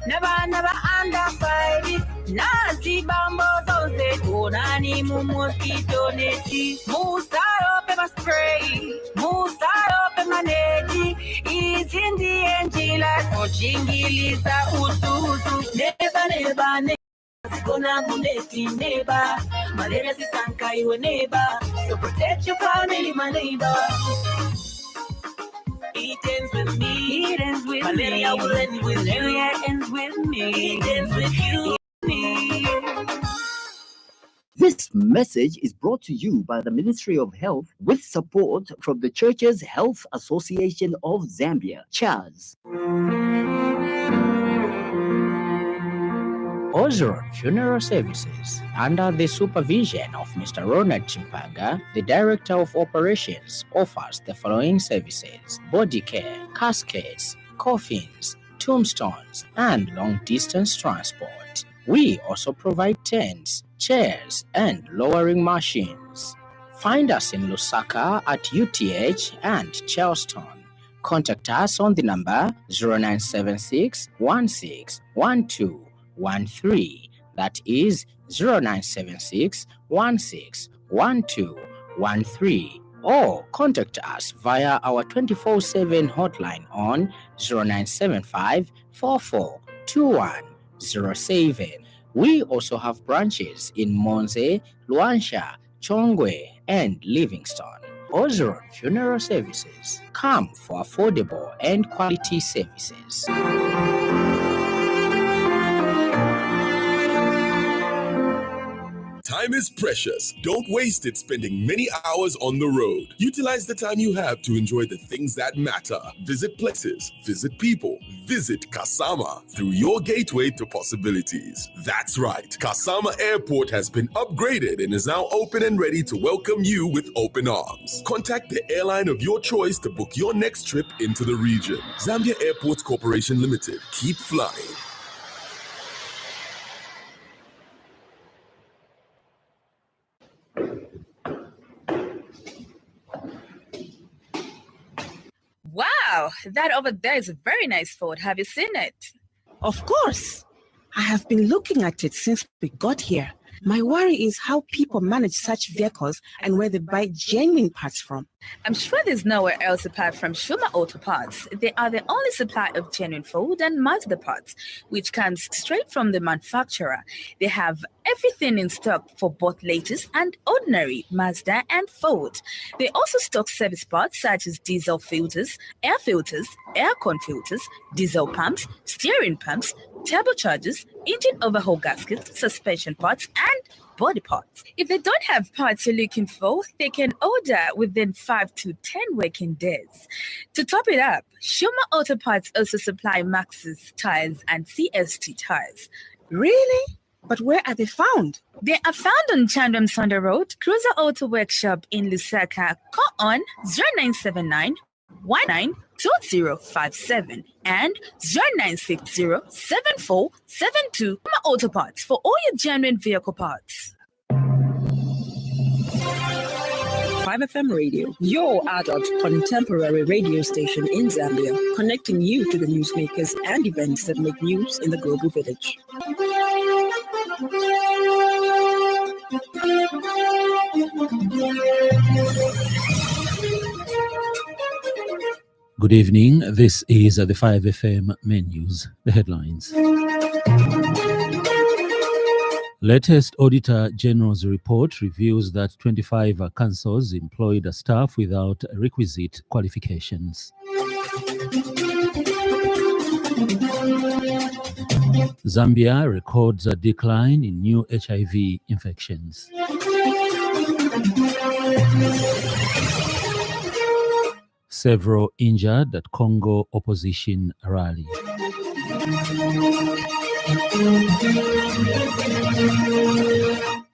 never under 5. Nazi bambo zonse tunani mu mosquito neti. Musaro pepper spray, musaro pepper neti. Is in the angela so chingiliza ututu. Never. Gonna neighbor. Malaria is your neighbor. So protect your family, my neighbor. It ends with me. It ends with Malaria me. Will end with Malaria you. Ends with me. It ends with you. Me. This message is brought to you by the Ministry of Health with support from the Churches Health Association of Zambia, CHAZ. Ozeron Funeral Services, under the supervision of Mr. Ronald Chimpanga, the Director of Operations, offers the following services: body care, caskets, coffins, tombstones, and long-distance transport. We also provide tents, chairs, and lowering machines. Find us in Lusaka at UTH and Charleston. Contact us on the number 0976 161213. That is 0976 161213. Or contact us via our 24/7 hotline on 0975 442107. We also have branches in Monze, Luansha, Chongwe, and Livingston. Ozeron Funeral Services. Come for affordable and quality services. Time is precious. Don't waste it spending many hours on the road. Utilize the time you have to enjoy the things that matter. Visit places, visit people, visit Kasama through your gateway to possibilities. That's right. Kasama Airport has been upgraded and is now open and ready to welcome you with open arms. Contact the airline of your choice to book your next trip into the region. Zambia Airports Corporation Limited. Keep flying. Wow, that over there is a very nice fort. Have you seen it? Of course. I have been looking at it since we got here. My worry is how people manage such vehicles and where they buy genuine parts from. I'm sure there's nowhere else apart from Shuma Auto Parts. They are the only supplier of genuine Ford and Mazda parts, which comes straight from the manufacturer. They have everything in stock for both latest and ordinary Mazda and Ford. They also stock service parts such as diesel filters, air con filters, diesel pumps, steering pumps, turbochargers, engine overhaul gaskets, suspension parts, and body parts. If they don't have parts you're looking for, they can order within 5 to 10 working days. To top it up, Shuma Auto Parts also supply Maxxis tires and CST tires. Really? But where are they found? They are found on Chandram Sonda Road, Cruiser Auto Workshop in Lusaka. Call on 0979 192057 and 09607472 Auto Parts for all your genuine vehicle parts. 5FM Radio, your adult contemporary radio station in Zambia, connecting you to the newsmakers and events that make news in the global village. Good evening. This is the 5FM main news. The headlines. Latest Auditor General's report reveals that 25 councils employed staff without requisite qualifications. Zambia records a decline in new HIV infections. Several injured at Congo opposition rally.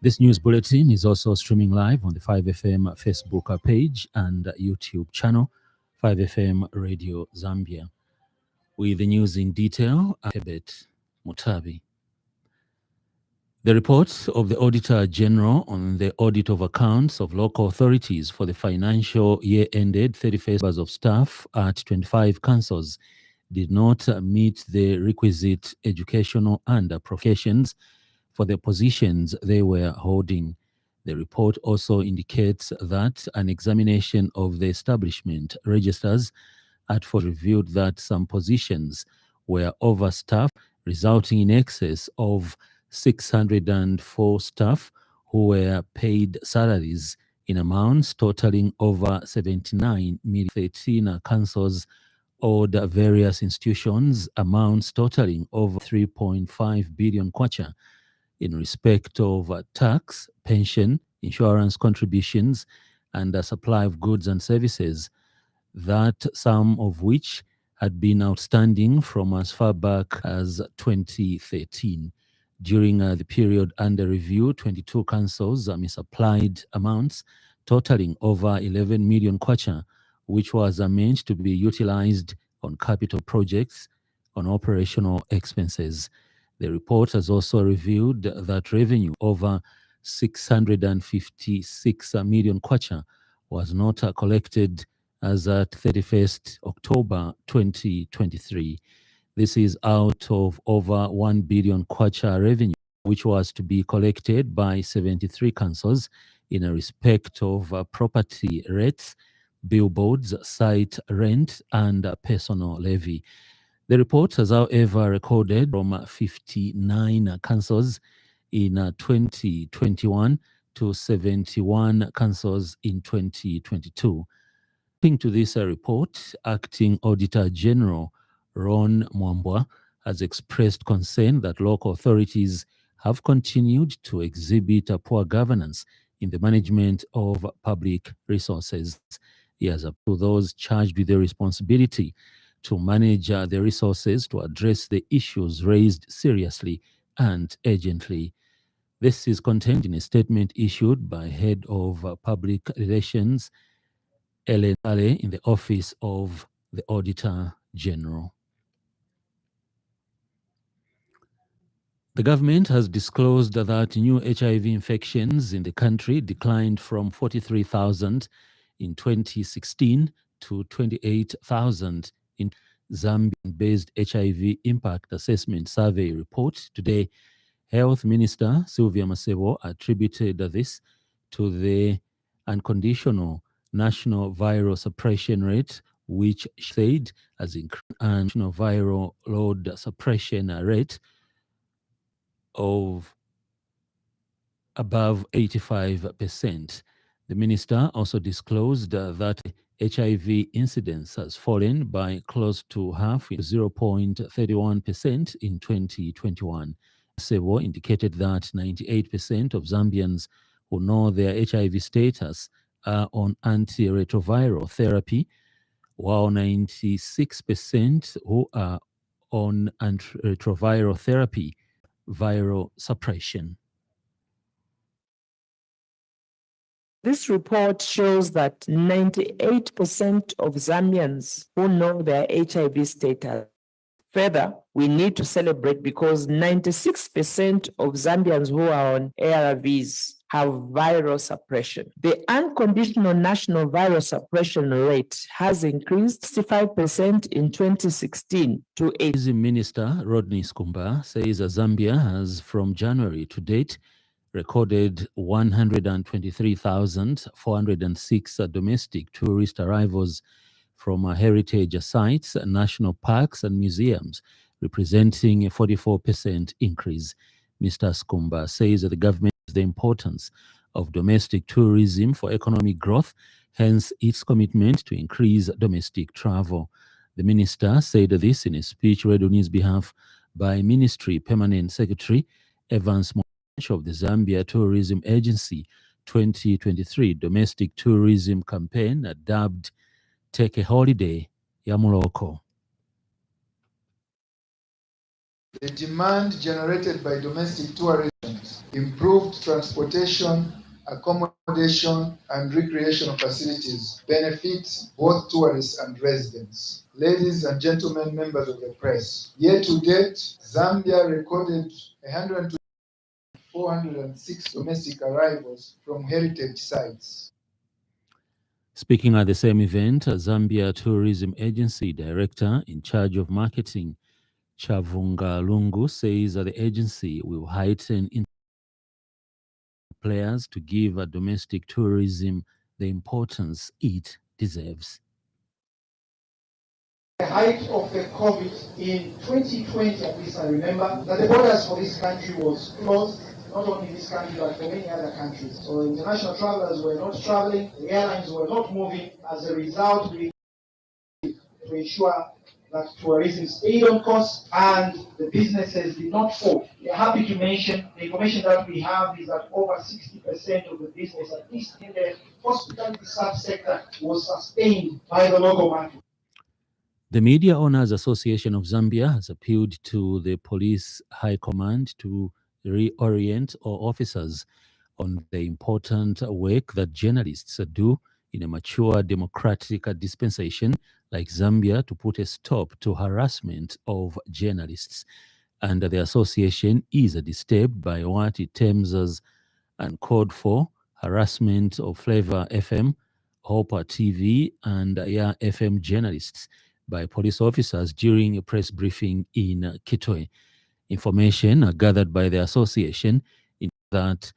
This news bulletin is also streaming live on the 5FM Facebook page and YouTube channel, 5FM Radio Zambia. With the news in detail, Hebet Mutabi. The report of the Auditor General on the audit of accounts of local authorities for the financial year ended 31st of staff at 25 councils did not meet the requisite educational and professions for the positions they were holding. The report also indicates that an examination of the establishment registers at Fort revealed that some positions were overstaffed, resulting in excess of 604 staff who were paid salaries in amounts totaling over 79 million. 13 councils owed various institutions amounts totaling over 3.5 billion kwacha in respect of tax, pension, insurance contributions, and the supply of goods and services, that some of which had been outstanding from as far back as 2013. During the period under review, 22 councils misapplied amounts totaling over 11 million kwacha, which was meant to be utilized on capital projects, on operational expenses. The report has also revealed that revenue over 656 million kwacha was not collected as at 31st October 2023. This is out of over 1 billion kwacha revenue, which was to be collected by 73 councils in a respect of property rates, billboards, site rent, and personal levy. The report has, however, recorded from 59 councils in 2021 to 71 councils in 2022. According to this report, Acting Auditor General Ron Mwambwa has expressed concern that local authorities have continued to exhibit a poor governance in the management of public resources. He has appealed to those charged with the responsibility to manage the resources to address the issues raised seriously and urgently. This is contained in a statement issued by Head of Public Relations, Ellen Ale, in the Office of the Auditor General. The government has disclosed that new HIV infections in the country declined from 43,000 in 2016 to 28,000 in Zambian-based HIV Impact Assessment Survey report. Today, Health Minister Sylvia Masebo attributed this to the unconditional national viral suppression rate, which she said has increased, and national viral load suppression rate of above 85%. The minister also disclosed that HIV incidence has fallen by close to half, 0.31% in 2021. Sebo indicated that 98% of Zambians who know their HIV status are on antiretroviral therapy, while 96% who are on antiretroviral therapy, viral suppression. This report shows that 98% of Zambians who know their HIV status. Further, we need to celebrate because 96% of Zambians who are on ARVs have viral suppression. The unconditional national viral suppression rate has increased 65% in 2016 to 8. Tourism Minister Rodney Skumba says Zambia has, from January to date, recorded 123,406 domestic tourist arrivals from heritage sites, national parks, and museums, representing a 44% increase. Mr. Skumba says that the government sees the importance of domestic tourism for economic growth, hence its commitment to increase domestic travel. The minister said this in a speech read on his behalf by Ministry Permanent Secretary Evans of the Zambia Tourism Agency 2023 Domestic Tourism Campaign, dubbed Take a Holiday Yamuloko. The demand generated by domestic tourism, improved transportation, accommodation, and recreational facilities benefits both tourists and residents. Ladies and gentlemen, members of the press, year to date, Zambia recorded 406 domestic arrivals from heritage sites. Speaking at the same event, Zambia Tourism Agency Director in charge of marketing, Chavunga Lungu, says that the agency will heighten players to give domestic tourism the importance it deserves. The height of the COVID in 2020, at least I remember, that the borders for this country was closed, not only this country, but for many other countries. So international travelers were not traveling, the airlines were not moving. As a result, we to ensure that tourism stayed on course and the businesses did not fall. We are happy to mention the information that we have is that over 60% of the business, at least in the hospitality subsector, was sustained by the local market. The Media Owners Association of Zambia has appealed to the police high command to reorient all officers on the important work that journalists do in a mature democratic dispensation like Zambia to put a stop to harassment of journalists. And the association is disturbed by what it terms as uncalled for harassment of Flavor FM, Hopper TV, and Ya FM journalists by police officers during a press briefing in Kitwe. Information gathered by the association in that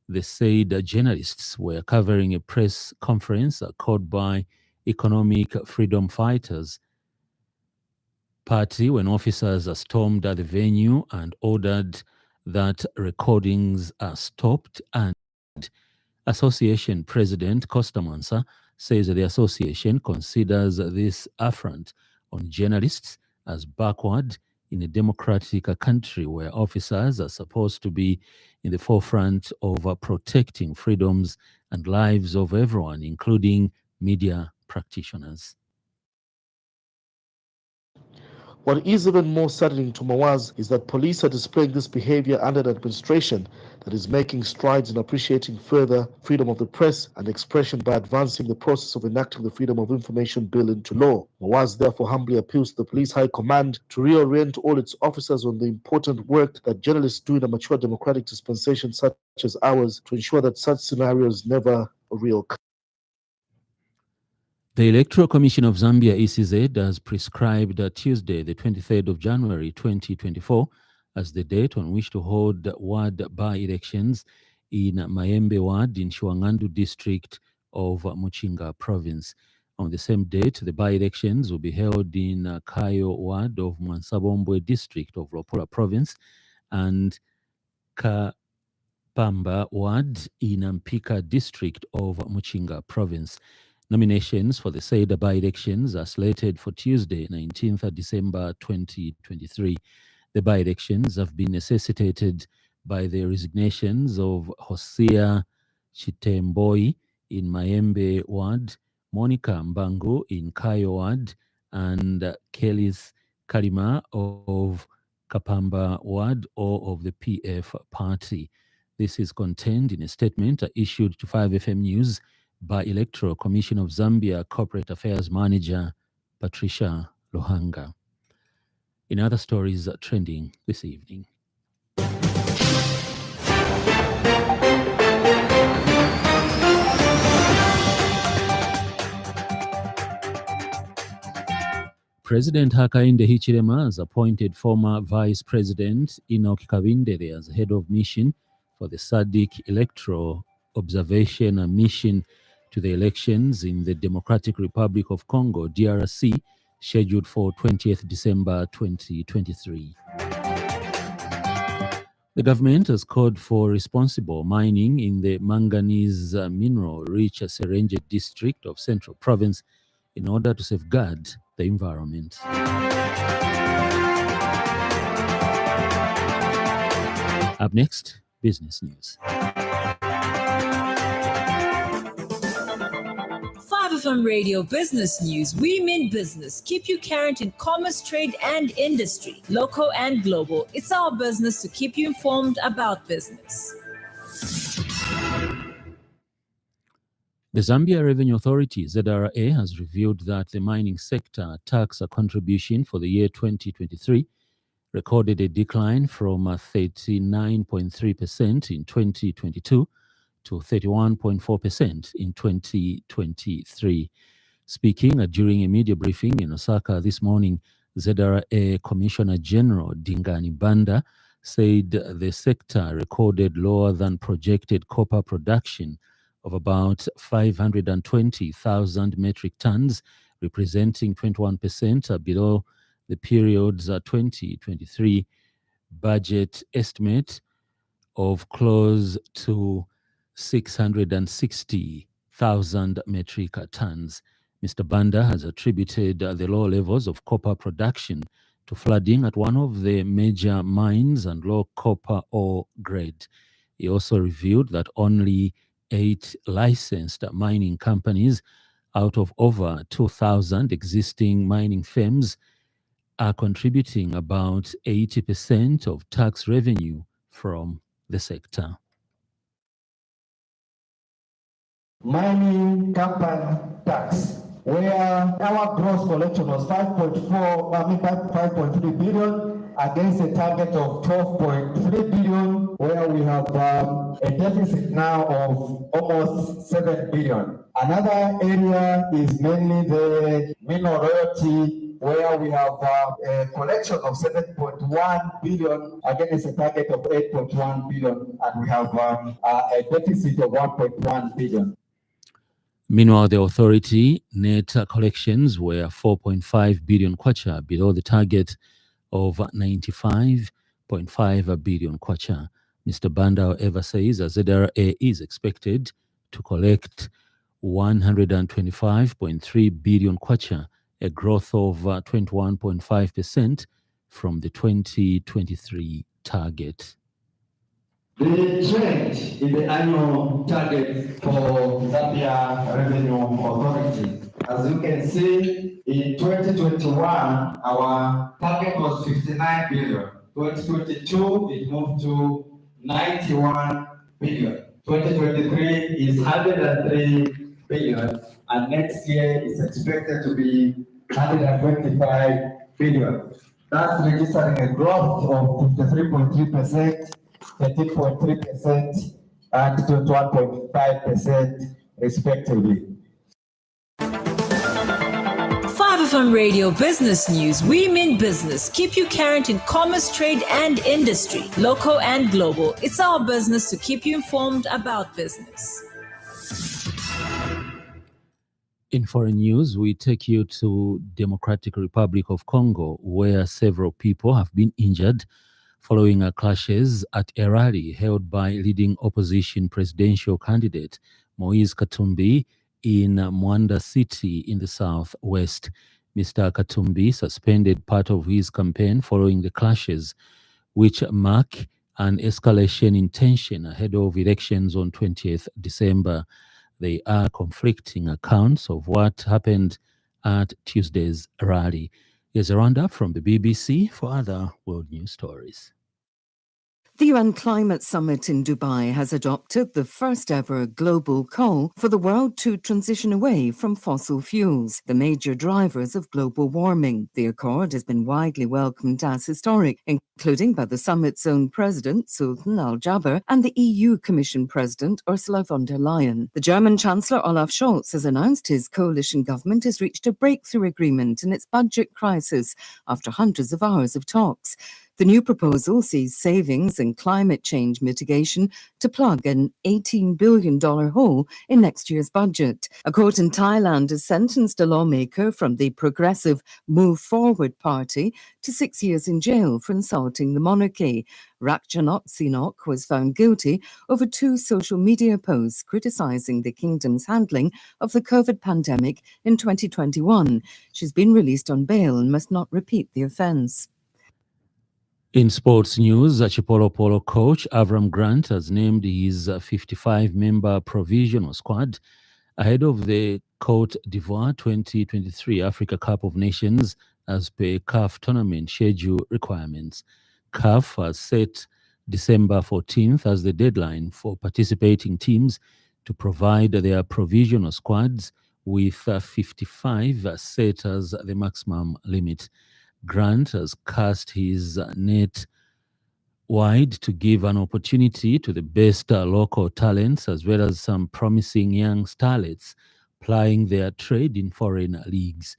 the said journalists were covering a press conference called by Economic Freedom Fighters Party when officers stormed the venue and ordered that recordings are stopped. And Association President Costa Mansa says the association considers this affront on journalists as backward in a democratic country where officers are supposed to be in the forefront of protecting freedoms and lives of everyone, including media practitioners. What is even more saddening to Mawaz is that police are displaying this behavior under an administration that is making strides in appreciating further freedom of the press and expression by advancing the process of enacting the Freedom of Information Bill into law. Mawaz therefore humbly appeals to the police high command to reorient all its officers on the important work that journalists do in a mature democratic dispensation such as ours to ensure that such scenarios never reoccur. The Electoral Commission of Zambia, ECZ, has prescribed Tuesday, the 23rd of January 2024, as the date on which to hold ward by-elections in Mayembe Ward in Shuangandu district of Muchinga province. On the same date, the by-elections will be held in Kayo Ward of Mwansabombwe district of Lopora province and Kapamba Ward in Mpika district of Muchinga province. Nominations for the said by-elections are slated for Tuesday, 19th December 2023. The by-elections have been necessitated by the resignations of Hosea Chitemboi in Mayembe Ward, Monica Mbangu in Kayo Ward, and Kelly's Kalima of Kapamba Ward, or of the PF party. This is contained in a statement issued to 5FM News by Electoral Commission of Zambia Corporate Affairs Manager Patricia Lohanga. In other stories trending this evening, President Hakainde Hichilema has appointed former Vice President Enoch Kabindele as head of mission for the SADC Electoral Observation and Mission to the elections in the Democratic Republic of Congo, DRC, scheduled for 20th December 2023. The government has called for responsible mining in the manganese mineral-rich Serenje district of Central Province in order to safeguard the environment. Up next, business news. 5FM Radio Business News. We mean business. Keep you current in commerce, trade, and industry, local and global. It's our business to keep you informed about business. The Zambia Revenue Authority, ZRA, has revealed that the mining sector tax contribution for the year 2023 recorded a decline from 39.3% in 2022 to 31.4% in 2023. Speaking during a media briefing in Osaka this morning, ZRA Commissioner General Dingani Banda said the sector recorded lower than projected copper production of about 520,000 metric tons, representing 21% below the period's 2023 budget estimate of close to 660,000 metric tons. Mr. Banda has attributed the low levels of copper production to flooding at one of the major mines and low copper ore grade. He also revealed that only 8 licensed mining companies out of over 2,000 existing mining firms are contributing about 80% of tax revenue from the sector. Mining company tax, where our gross collection was 5.3 billion against a target of 12.3 billion, where we have a deficit now of almost 7 billion. Another area is mainly the mineral royalty, where we have a collection of 7.1 billion against a target of 8.1 billion, and we have a deficit of 1.1 billion. Meanwhile, the authority net collections were 4.5 billion kwacha below the target of 95.5 billion kwacha. Mr. Banda, however, says ZRA is expected to collect 125.3 billion kwacha, a growth of 21.5% from the 2023 target. The change in the annual target for Zambia Revenue Authority. As you can see, in 2021, our target was 59 billion. 2022, it moved to 91 billion. 2023 is 103 billion, and next year is expected to be 125 billion. That's registering a growth of 53.3%. 13.3% and 21.5% respectively. 5FM Radio Business News. We mean business. Keep you current in commerce, trade, and industry, local and global. It's our business to keep you informed about business. In foreign news, we take you to Democratic Republic of Congo, where several people have been injured following clashes at a rally held by leading opposition presidential candidate Moise Katumbi in Mwanda City in the southwest. Mr. Katumbi suspended part of his campaign following the clashes, which mark an escalation in tension ahead of elections on 20th December. They are conflicting accounts of what happened at Tuesday's rally. Here's a roundup from the BBC for other world news stories. The UN Climate Summit in Dubai has adopted the first ever global call for the world to transition away from fossil fuels, the major drivers of global warming. The accord has been widely welcomed as historic, including by the summit's own president, Sultan Al-Jaber, and the EU Commission President, Ursula von der Leyen. The German Chancellor Olaf Scholz has announced his coalition government has reached a breakthrough agreement in its budget crisis after hundreds of hours of talks. The new proposal sees savings in climate change mitigation to plug an $18 billion hole in next year's budget. A court in Thailand has sentenced a lawmaker from the progressive Move Forward party to 6 years in jail for insulting the monarchy. Rakchanok Sinok was found guilty over 2 social media posts criticizing the kingdom's handling of the COVID pandemic in 2021. She's been released on bail and must not repeat the offense. In sports news, Chipolo Polo coach Avram Grant has named his 55-member provisional squad ahead of the Côte d'Ivoire 2023 Africa Cup of Nations as per CAF tournament schedule requirements. CAF has set December 14th as the deadline for participating teams to provide their provisional squads with 55 set as the maximum limit. Grant has cast his net wide to give an opportunity to the best local talents as well as some promising young starlets plying their trade in foreign leagues.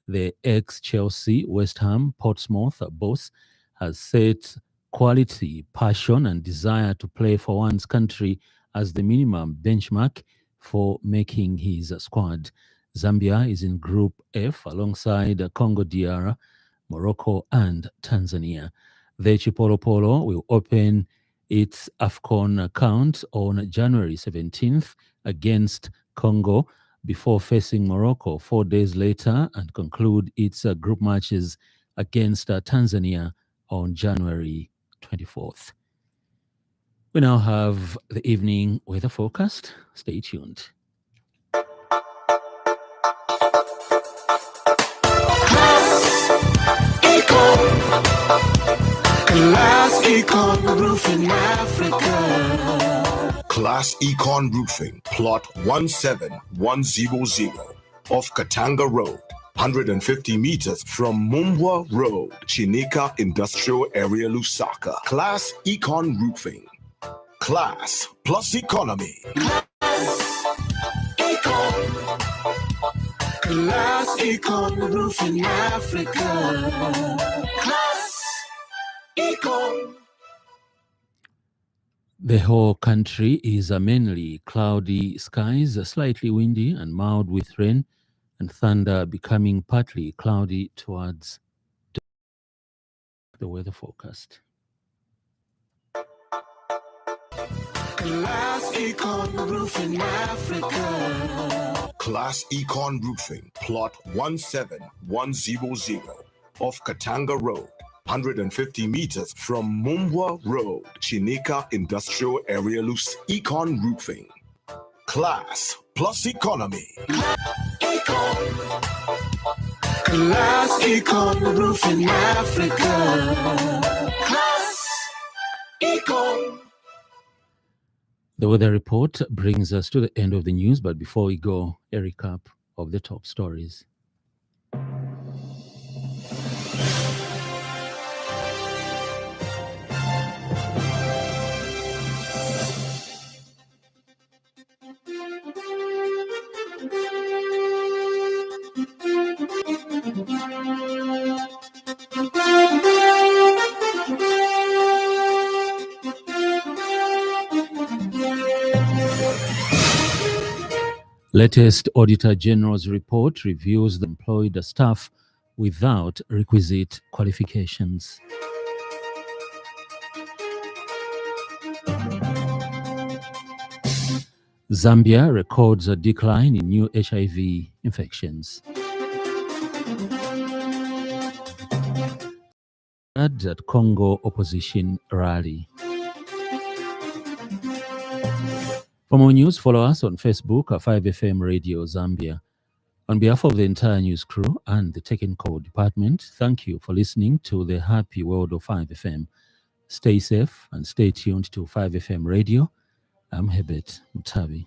The ex-Chelsea, West Ham, Portsmouth boss has set quality, passion and desire to play for one's country as the minimum benchmark for making his squad. Zambia is in Group F alongside Congo DR, Morocco and Tanzania. The Chipolo Polo will open its AFCON account on January 17th against Congo before facing Morocco 4 days later and conclude its group matches against Tanzania on January 24th. We now have the evening weather forecast. Stay tuned. Class Econ Roofing Africa. Class Econ Roofing, plot 17100 off Katanga Road, 150 meters from Mumbwa Road, Chinika Industrial Area, Lusaka. Class Econ Roofing. Class plus economy. Class Econ Roofing Africa. Class Econ. The whole country is mainly cloudy skies, slightly windy and mild with rain and thunder, becoming partly cloudy towards the weather forecast. Class Econ Roofing Africa. Class Econ Roofing, plot 17100 off Katanga Road, 150 meters from Mumbwa Road, Chinika Industrial Area, Econ Roofing. Class plus economy. Class Econ Roofing Africa. Class Econ. The weather report brings us to the end of the news, but before we go, a recap of the top stories. Latest Auditor General's report reveals the employed staff without requisite qualifications. Zambia records a decline in new HIV infections. At Congo opposition rally. For more news, follow us on Facebook at 5FM Radio Zambia. On behalf of the entire news crew and the technical department, thank you for listening to the Happy World of 5FM. Stay safe and stay tuned to 5FM Radio. I'm Herbert Mutabi.